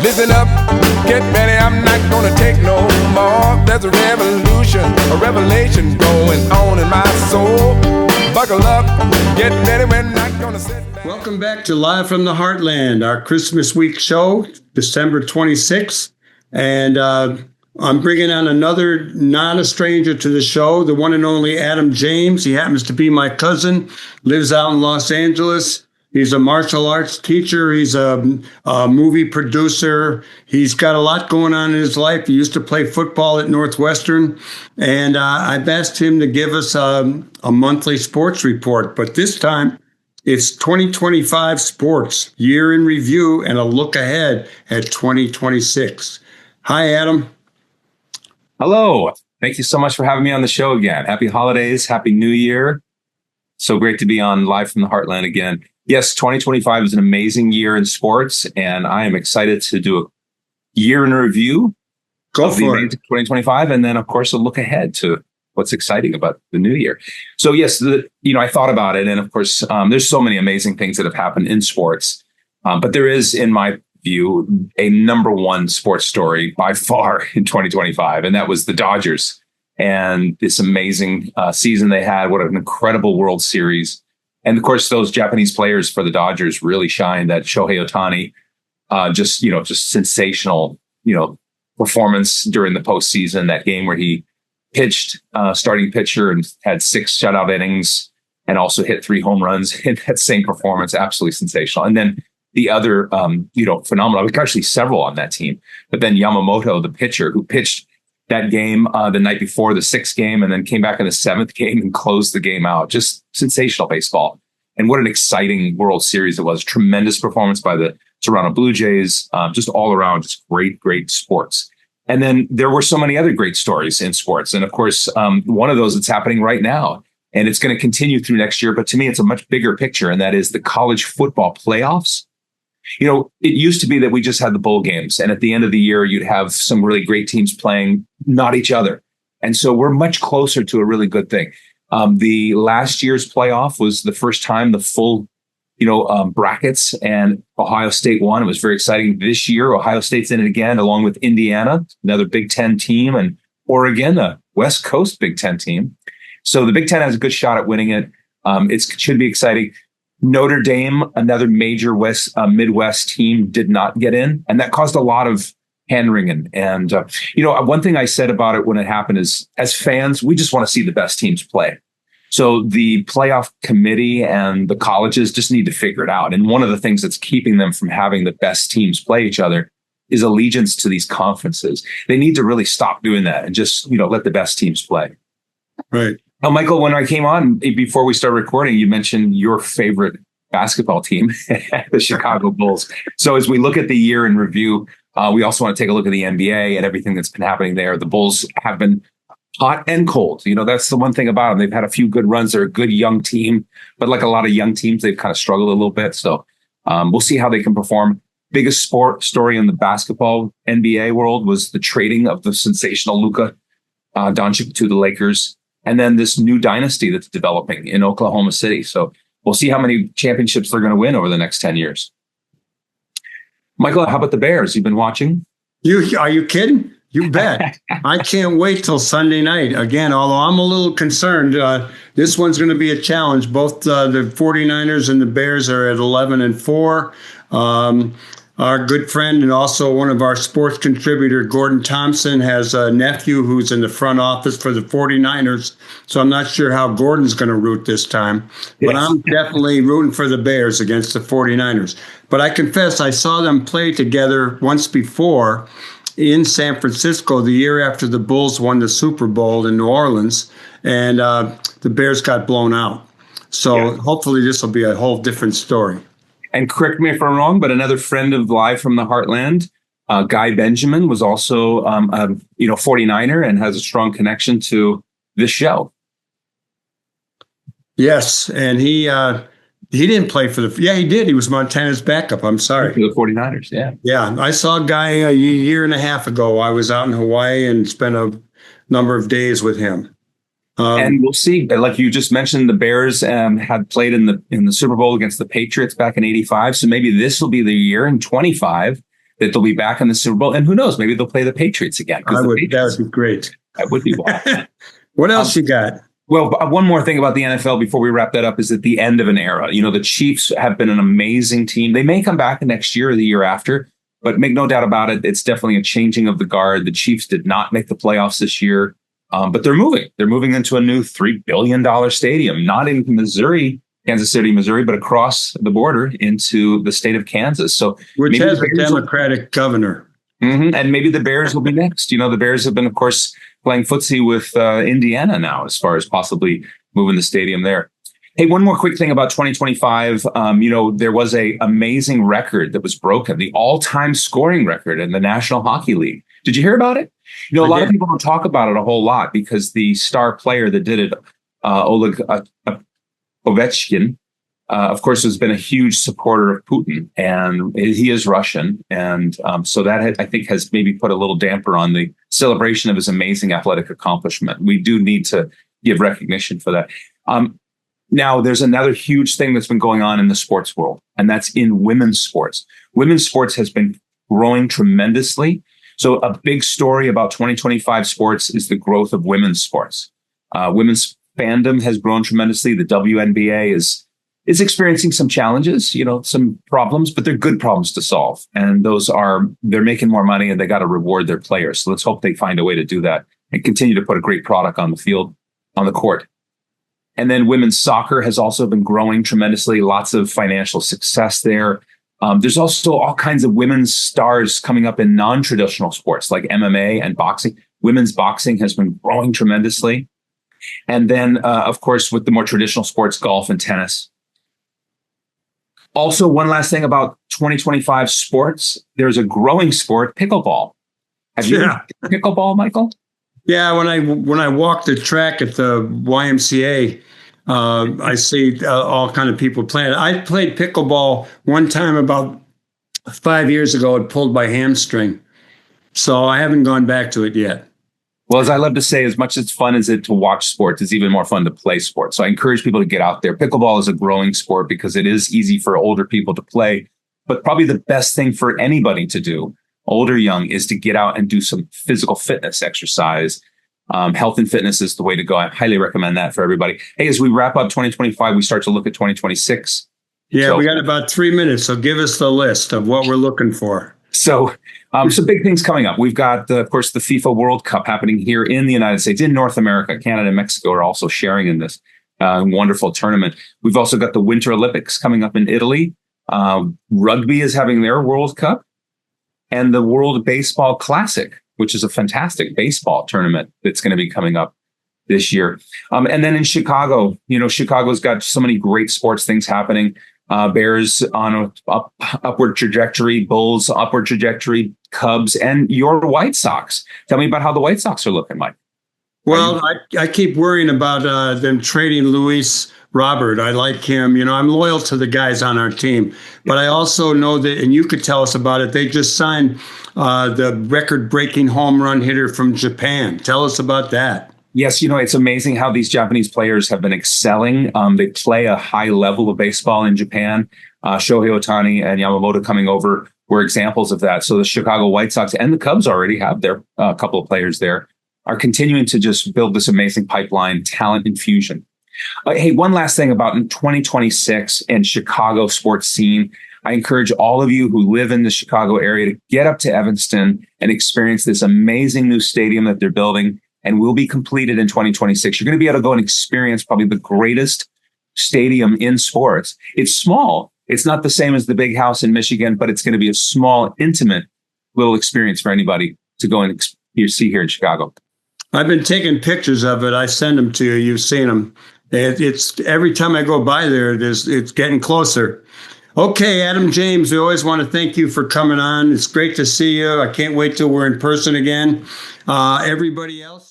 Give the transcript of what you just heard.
Listen up, get ready, I'm not gonna take no more. There's a revolution, a revelation going on in my soul. Buckle up, get ready, we're not gonna sit back. Welcome back to Live from the Heartland, our Christmas week show, December 26th. And I'm bringing on another, not a stranger to the show, the one and only Adam James. He happens to be my cousin, lives out in Los Angeles. He's a martial arts teacher. He's a movie producer. He's got a lot going on in his life. He used to play football at Northwestern. And I've asked him to give us a monthly sports report. But this time, it's 2025 sports, year in review, and a look ahead at 2026. Hi, Adam. Hello. Thank you so much for having me on the show again. Happy holidays. Happy New Year. So great to be on Live from the Heartland again. Yes, 2025 is an amazing year in sports, and I am excited to do a year in review of the amazing 2025, and then, of course, a look ahead to what's exciting about the new year. So, yes, I thought about it, and of course, there's so many amazing things that have happened in sports, but there is, in my view, a number one sports story by far in 2025, and that was the Dodgers and this amazing season they had. What an incredible World Series. And of course, those Japanese players for the Dodgers really shined. That Shohei Ohtani, just sensational, performance during the postseason. That game where he pitched starting pitcher and had 6 shutout innings and also hit 3 home runs in that same performance. Absolutely sensational. And then the other, phenomenal, actually several on that team. But then Yamamoto, the pitcher who pitched that game the night before the 6th game and then came back in the 7th game and closed the game out. Just sensational baseball. And what an exciting World Series it was. Tremendous performance by the Toronto Blue Jays. Just all around, just great sports. And then there were so many other great stories in sports. And of course, one of those that's happening right now, and it's going to continue through next year. But to me, it's a much bigger picture. And that is the college football playoffs. It used to be that we just had the bowl games, and at the end of the year, you'd have some really great teams playing, not each other. And so we're much closer to a really good thing. The last year's playoff was the first time the full, brackets, and Ohio State won. It was very exciting. This year, Ohio State's in it again, along with Indiana, another Big Ten team, and Oregon, a West Coast Big Ten team. So the Big Ten has a good shot at winning it. It should be exciting. Notre Dame, another major Midwest team, did not get in, and that caused a lot of hand-wringing. And one thing I said about it when it happened is, as fans, we just want to see the best teams play. So the playoff committee and the colleges just need to figure it out. And one of the things that's keeping them from having the best teams play each other is allegiance to these conferences. They need to really stop doing that and just let the best teams play. Right. Now, Michael, when I came on, before we started recording, you mentioned your favorite basketball team, the Chicago Bulls. So as we look at the year in review, we also want to take a look at the NBA and everything that's been happening there. The Bulls have been hot and cold. That's the one thing about them. They've had a few good runs. They're a good young team, but like a lot of young teams, they've kind of struggled a little bit. So we'll see how they can perform. Biggest sport story in the basketball NBA world was the trading of the sensational Luka Doncic to the Lakers. And then this new dynasty that's developing in Oklahoma City. So we'll see how many championships they're going to win over the next 10 years. Michael, how about the Bears? You've been watching? Are you kidding? You bet. I can't wait till Sunday night. Again, although I'm a little concerned, this one's going to be a challenge. Both the 49ers and the Bears are at 11-4. Our good friend and also one of our sports contributor, Gordon Thompson, has a nephew who's in the front office for the 49ers. So I'm not sure how Gordon's going to root this time. But I'm definitely rooting for the Bears against the 49ers. But I confess, I saw them play together once before in San Francisco the year after the Bulls won the Super Bowl in New Orleans. And the Bears got blown out. So hopefully this will be a whole different story. And correct me if I'm wrong, but another friend of Live from the Heartland, Guy Benjamin, was also a 49er and has a strong connection to this show. Yes, and he didn't play for the. Yeah, he did. He was Montana's backup. I'm sorry. For the 49ers, yeah. Yeah, I saw a guy a year and a half ago. I was out in Hawaii and spent a number of days with him. And we'll see. Like you just mentioned, the Bears had played in the Super Bowl against the Patriots back in '85. So maybe this will be the year in '25 that they'll be back in the Super Bowl. And who knows, maybe they'll play the Patriots again. That would be great. That would be wild. What else you got? Well, one more thing about the NFL before we wrap that up is at the end of an era. You know, the Chiefs have been an amazing team. They may come back next year or the year after, but make no doubt about it, it's definitely a changing of the guard. The Chiefs did not make the playoffs this year, but they're moving. They're moving into a new $3 billion stadium, not in Missouri, Kansas City, Missouri, but across the border into the state of Kansas. So, which has a Democratic governor. And maybe the Bears will be next. You know, the Bears have been, of course, playing footsie with Indiana now as far as possibly moving the stadium there. Hey, one more quick thing about 2025. You know, there was a amazing record that was broken, the all-time scoring record in the National Hockey League. Did you hear about it? You know, a lot of people don't talk about it a whole lot because the star player that did it, Oleg Ovechkin, of course, has been a huge supporter of Putin, and he is Russian. And so that, I think, has maybe put a little damper on the celebration of his amazing athletic accomplishment. We do need to give recognition for that. Now, there's another huge thing that's been going on in the sports world, and that's in women's sports. Women's sports has been growing tremendously. So a big story about 2025 sports is the growth of women's sports. Women's fandom has grown tremendously. The WNBA is experiencing some challenges, you know, some problems, but they're good problems to solve. And they're making more money and they got to reward their players. So let's hope they find a way to do that and continue to put a great product on the field, on the court. And then women's soccer has also been growing tremendously. Lots of financial success there. There's also all kinds of women's stars coming up in non-traditional sports like MMA and boxing. Women's boxing has been growing tremendously. And then, of course, with the more traditional sports, golf and tennis. Also, one last thing about 2025 sports, there's a growing sport, pickleball. Have you heard of pickleball, Michael? Yeah, when I walk the track at the YMCA, I see all kind of people playing. I played pickleball one time about 5 years ago. It pulled my hamstring, so I haven't gone back to it yet. Well, as I love to say, as much as fun as it to watch sports, it's even more fun to play sports. So I encourage people to get out there. Pickleball is a growing sport because it is easy for older people to play. But probably the best thing for anybody to do, old or young, is to get out and do some physical fitness exercise. Health and fitness is the way to go. I highly recommend that for everybody. Hey, as we wrap up 2025, we start to look at 2026. Yeah, we got about 3 minutes. So give us the list of what we're looking for. So some big things coming up. We've got, of course, the FIFA World Cup happening here in the United States, in North America. Canada and Mexico are also sharing in this wonderful tournament. We've also got the Winter Olympics coming up in Italy. Rugby is having their World Cup, and the World Baseball Classic, which is a fantastic baseball tournament that's going to be coming up this year. And then in Chicago, you know, Chicago's got so many great sports things happening. Bears on an upward trajectory, Bulls upward trajectory, Cubs, and your White Sox. Tell me about how the White Sox are looking, Mike. Well, I keep worrying about them trading Luis Robert. I like him. You know, I'm loyal to the guys on our team, but I also know that, and you could tell us about it, they just signed the record-breaking home run hitter from Japan. Tell us about that. Yes, you know, it's amazing how these Japanese players have been excelling. They play a high level of baseball in Japan. Shohei Ohtani and Yamamoto coming over were examples of that. So the Chicago White Sox and the Cubs already have their couple of players there, are continuing to just build this amazing pipeline, talent infusion. Hey, one last thing about in 2026 and Chicago sports scene. I encourage all of you who live in the Chicago area to get up to Evanston and experience this amazing new stadium that they're building, and will be completed in 2026. You're going to be able to go and experience probably the greatest stadium in sports. It's small. It's not the same as the big house in Michigan, but it's going to be a small, intimate little experience for anybody to go and see here in Chicago. I've been taking pictures of it. I send them to you. You've seen them. It's every time I go by there, it's getting closer. Okay, Adam James, we always want to thank you for coming on. It's great to see you. I can't wait till we're in person again. Everybody else.